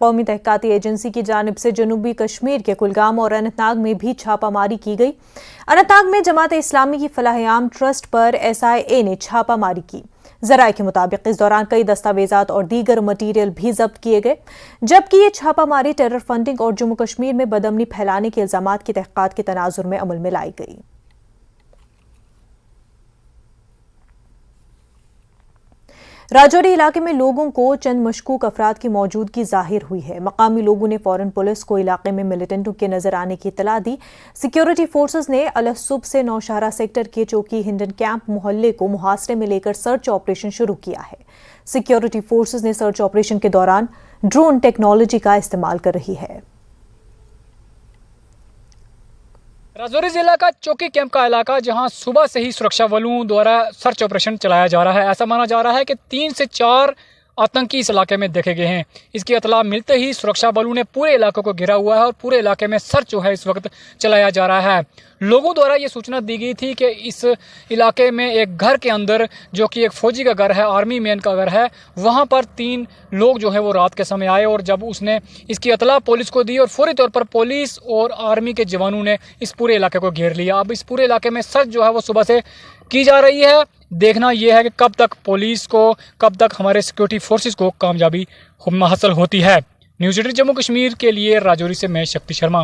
قومی تحقیقاتی ایجنسی کی جانب سے جنوبی کشمیر کے کلگام اور اننت ناگ میں بھی چھاپہ ماری کی گئی۔ اننت ناگ میں جماعت اسلامی کی فلاح عام ٹرسٹ پر SIA نے چھاپہ ماری کی۔ ذرائع کے مطابق اس دوران کئی دستاویزات اور دیگر مٹیریل بھی ضبط کیے گئے، جبکہ یہ چھاپہ ماری ٹیرر فنڈنگ اور جموں کشمیر میں بدامنی پھیلانے کے الزامات کی تحقیقات کے تناظر میں عمل میں لائی گئی۔ راجوری علاقے میں لوگوں کو چند مشکوک افراد کی موجودگی ظاہر ہوئی ہے۔ مقامی لوگوں نے فوراً پولیس کو علاقے میں ملیٹنٹوں کے نظر آنے کی اطلاع دی۔ سیکیورٹی فورسز نے الصبح سے نوشہرہ سیکٹر کے چوکی ہنڈن کیمپ محلے کو محاصرے میں لے کر سرچ آپریشن شروع کیا ہے۔ سیکیورٹی فورسز نے سرچ آپریشن کے دوران ڈرون ٹیکنالوجی کا استعمال کر رہی ہے۔ راجوری ضلع کا چوکی کیمپ کا علاقہ جہاں صبح سے ہی سرکشا والوں دوارا سرچ آپریشن چلایا جا رہا ہے۔ ایسا مانا جا رہا ہے کہ 3 سے 4 آتنکی اس علاقے میں دیکھے گئے ہیں۔ اس کی اطلاع ملتے ہی سرکشا بلوں نے پورے علاقے کو گھیرا ہوا ہے اور پورے علاقے میں سرچ جو ہے اس وقت چلایا جا رہا ہے۔ لوگوں دوارا یہ سوچنا دی گئی تھی کہ اس علاقے میں ایک گھر کے اندر، جو کہ ایک فوجی کا گھر ہے، آرمی مین کا گھر ہے، وہاں پر 3 لوگ جو ہے وہ رات کے سمے آئے، اور جب اس نے اس کی اطلاع پولیس کو دی اور فوری طور پر پولیس اور آرمی کے جوانوں نے اس پورے علاقے کو گھیر لیا۔ اب اس پورے علاقے میں سرچ جو ہے وہ صبح سے کی جا رہی ہے۔ دیکھنا یہ ہے کہ کب تک پولیس کو، کب تک ہمارے سیکورٹی فورسز کو کامیابی حاصل ہوتی ہے۔ نیوز 18 جموں کشمیر کے لیے راجوری سے میں شکتی شرما۔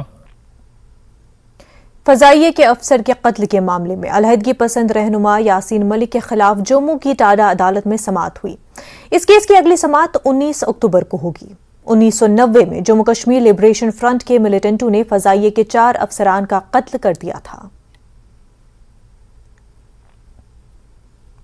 فضائیہ کے افسر کے قتل کے معاملے میں علیحدگی پسند رہنما یاسین ملک کے خلاف جموں کی ٹاڈا عدالت میں سماعت ہوئی۔ اس کیس کی اگلی سماعت 19 اکتوبر کو ہوگی۔ 1990 میں جموں کشمیر لبریشن فرنٹ کے ملیٹنٹوں نے فضائیہ کے 4 افسران کا قتل کر دیا تھا۔